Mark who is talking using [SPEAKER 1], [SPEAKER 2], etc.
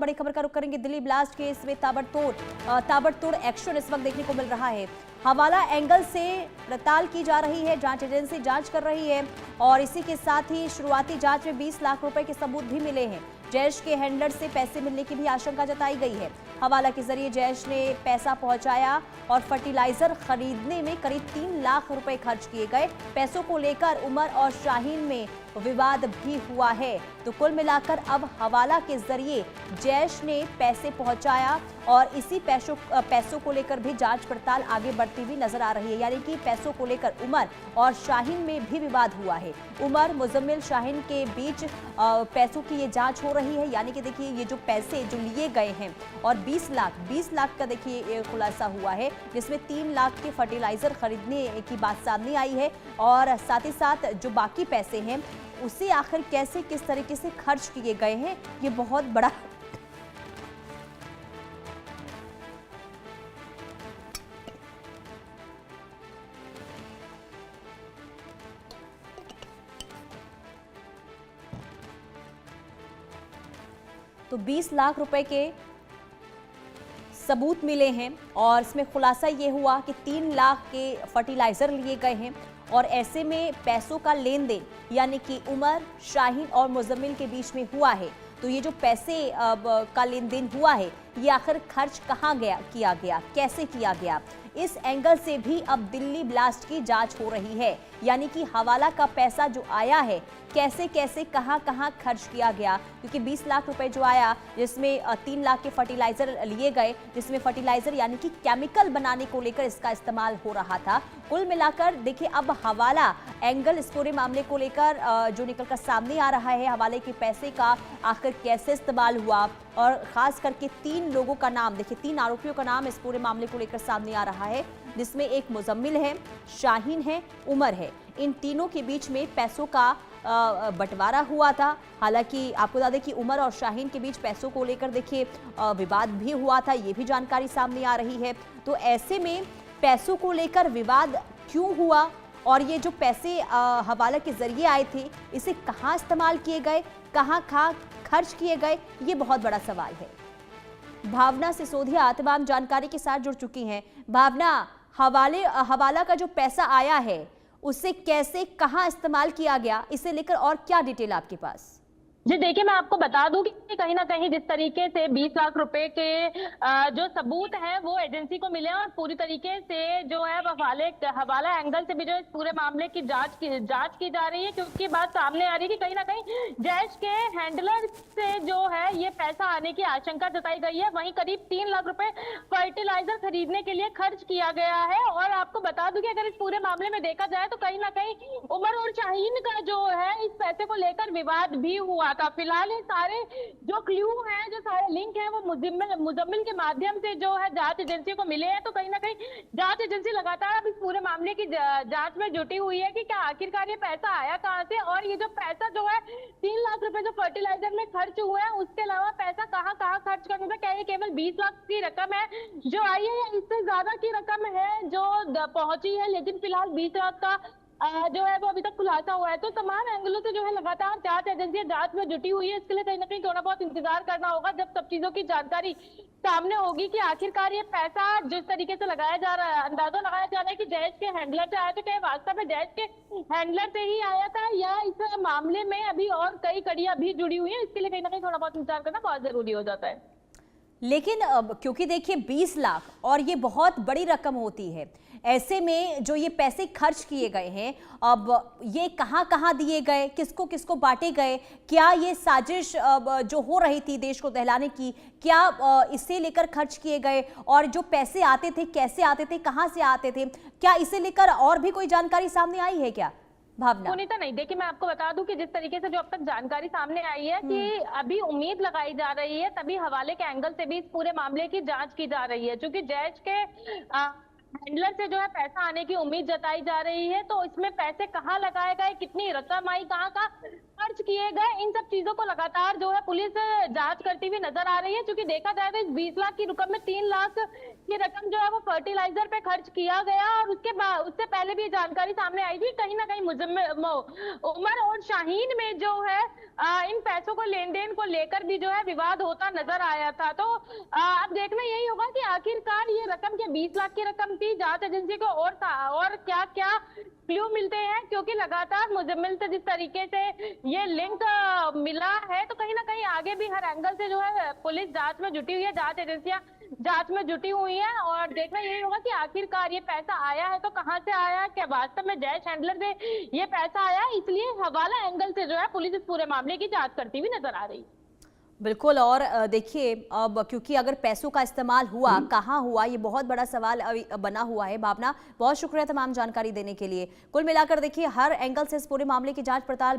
[SPEAKER 1] बड़ी खबर का रुख करेंगे। दिल्ली ब्लास्ट केस में ताबड़तोड़ एक्शन इस वक्त देखने को मिल रहा है। हवाला एंगल से पड़ताल की जा रही है, जांच एजेंसी जांच कर रही है और इसी के साथ ही शुरुआती जांच में 20 लाख रुपए के सबूत भी मिले हैं। जैश के हैंडलर से पैसे मिलने की भी आशंका जताई गई है। हवाला के जरिए जैश ने पैसा पहुंचाया और फर्टिलाइजर खरीदने में करीब 3 लाख रुपए खर्च किए गए। पैसों को लेकर उमर और शाहीन में विवाद भी हुआ है। तो कुल मिलाकर अब हवाला के जरिए जैश ने पैसे पहुंचाया और इसी पैसों को लेकर भी जांच पड़ताल आगे बढ़ती हुई नजर आ रही है। यानी कि पैसों को लेकर उमर और शाहीन में भी विवाद हुआ है। उमर, मुजम्मिल, शाहीन के बीच पैसों की ये जांच हो रही है। यानी कि देखिए ये जो पैसे जो लिए गए हैं और 20 लाख का देखिए खुलासा हुआ है, जिसमें 3 लाख के फर्टिलाइजर खरीदने की बात सामने आई है और साथ ही साथ जो बाकी पैसे हैं उसे आखिर कैसे किस तरीके से खर्च किए गए हैं, ये बहुत बड़ा तो 20 लाख रुपए के सबूत मिले हैं और इसमें खुलासा ये हुआ कि 3 लाख के फर्टिलाइजर लिए गए हैं और ऐसे में पैसों का लेन देन यानी कि उमर, शाहीन और मुजम्मिल के बीच में हुआ है। तो ये जो पैसे का लेन देन हुआ है ये आखिर खर्च कहाँ किया गया, कैसे किया गया, इस एंगल से भी अब दिल्ली ब्लास्ट की जांच हो रही है। यानी कि हवाला का पैसा जो आया है कैसे कैसे कहां खर्च किया गया, क्योंकि 20 लाख रुपए जो आया जिसमें 3 लाख के फर्टिलाइजर लिए गए, जिसमें फर्टिलाइजर यानी कि केमिकल बनाने को लेकर इसका इस्तेमाल हो रहा था। कुल मिलाकर देखिए अब हवाला एंगल इस पूरे मामले को लेकर जो निकलकर सामने आ रहा है, हवाले के पैसे का आखिर कैसे इस्तेमाल हुआ और खास करके 3 लोगों का नाम, देखिए 3 आरोपियों का नाम इस पूरे मामले को लेकर सामने आ रहा है, जिसमें एक मुजम्मिल है, शाहीन है, उमर है। इन तीनों के बीच में पैसों का बंटवारा हुआ था। हालांकि आपको बता दें कि उमर और शाहीन के बीच पैसों को लेकर देखिए विवाद भी हुआ था, ये भी जानकारी सामने आ रही है। तो ऐसे में पैसों को लेकर विवाद क्यों हुआ और ये जो पैसे हवाला के जरिए आए थे इसे कहां इस्तेमाल किए गए, कहां खर्च किए गए, ये बहुत बड़ा सवाल है। भावना सिसोदिया तमाम जानकारी के साथ जुड़ चुकी हैं। भावना, हवाला का जो पैसा आया है उसे कैसे कहां इस्तेमाल किया गया, इसे लेकर और क्या डिटेल आपके पास?
[SPEAKER 2] जी देखिए, मैं आपको बता दूं कि कहीं ना कहीं जिस तरीके से 20 लाख रुपए के जो सबूत हैं वो एजेंसी को मिले और पूरी तरीके से जो है हवाला एंगल से भी जो इस पूरे मामले की जांच की जा रही है, क्योंकि बात सामने आ रही है कि कहीं ना कहीं जैश के हैंडलर से जो है ये पैसा आने की आशंका जताई गई है। वहीं करीब 3 लाख रुपए फर्टिलाइजर खरीदने के लिए खर्च किया गया है। और आपको बता दूं कि अगर इस पूरे मामले में देखा जाए तो कहीं ना कहीं उमर और शाहीन का जो है इस पैसे को लेकर विवाद भी हुआ था। फिलहाल ये सारे जो क्लू हैं, जो सारे लिंक हैं वो मुजम्मिल के माध्यम से जो है जांच एजेंसी को मिले हैं। तो कहीं ना कहीं जांच एजेंसी लगातार अब इस पूरे मामले की जांच में जुटी हुई है कि क्या आखिरकार ये पैसा आया कहां से और ये जो पैसा जो है 3 लाख रुपए जो फर्टिलाइजर में खर्च हुआ है उसके अलावा पैसा कहां खर्च करना था। क्या ये केवल 20 लाख की रकम है जो आई है या इससे ज्यादा की रकम है जो पहुंची है, लेकिन फिलहाल 20 लाख का जो है वो अभी तक खुलासा हुआ है। तो तमाम एंगलों से जो है लगातार जांच एजेंसियां जांच में जुटी हुई है। इसके लिए कहीं ना कहीं थोड़ा बहुत इंतजार करना होगा जब सब चीजों की जानकारी सामने होगी कि आखिरकार ये पैसा जिस तरीके से लगाया जा रहा है, अंदाजा लगाया जा रहा है कि जैश के हैंडलर से आया, तो क्या वास्तव में जैश के हैंडलर से ही आया था या इस मामले में अभी और कई कड़ियां भी जुड़ी हुई है। इसके लिए कहीं ना कहीं थोड़ा बहुत इंतजार करना बहुत जरूरी हो जाता है।
[SPEAKER 1] लेकिन क्योंकि देखिए 20 लाख और ये बहुत बड़ी रकम होती है, ऐसे में जो ये पैसे खर्च किए गए हैं अब ये कहां दिए गए, किसको किसको बांटे गए, क्या ये साजिश जो हो रही थी देश को दहलाने की, क्या इसे लेकर खर्च किए गए और जो पैसे आते थे कैसे आते थे, कहां से आते थे, क्या इसे लेकर और भी कोई जानकारी सामने आई है क्या? भावना,
[SPEAKER 2] पुनीता, नहीं देखिए, मैं आपको बता दूं कि जिस तरीके से जो अब तक जानकारी सामने आई है कि अभी उम्मीद लगाई जा रही है, तभी हवाले के एंगल से भी इस पूरे मामले की जांच की जा रही है। क्योंकि जैश के हैंडलर से जो है पैसा आने की उम्मीद जताई जा रही है, तो इसमें पैसे कहाँ लगाए गए, कितनी रकम आई, कहाँ खर्च किए गए, इन सब चीजों को लगातार जो है पुलिस जांच करती हुई नजर आ रही है। क्योंकि देखा जाए तो इस 20 लाख की रकम में 3 लाख की रकम जो है वो फर्टिलाइजर पे खर्च किया गया, और उसके बाद उससे पहले भी ये जानकारी सामने आई थी कहीं ना कहीं उमर और शाहीन में जो है इन पैसों को लेन देन को लेकर भी जो है विवाद होता नजर आया था। तो अब देखना यही होगा कि आखिरकार ये रकम क्या 20 लाख की रकम थी, जांच एजेंसी को और क्या क्या क्लू मिलते हैं। क्योंकि लगातार मुजम्मिल से जिस तरीके से ये लिंक मिला है, तो कहीं ना कहीं आगे भी हर एंगल से जो है पुलिस जांच में जुटी हुई है, जांच एजेंसियां जांच में जुटी हुई है। और देखना यही होगा कि आखिरकार ये पैसा आया है तो कहां से आया है, क्या वास्तव में जय हैंडलर से ये पैसा आया है। इसलिए हवाला एंगल से जो है पुलिस इस पूरे मामले की जांच करती हुई नजर आ रही है।
[SPEAKER 1] बिल्कुल। और देखिए, अब क्योंकि अगर पैसों का इस्तेमाल हुआ, कहाँ हुआ, ये बहुत बड़ा सवाल अभी बना हुआ है। भावना, बहुत शुक्रिया तमाम जानकारी देने के लिए। कुल मिलाकर देखिए, हर एंगल से इस पूरे मामले की जांच पड़ताल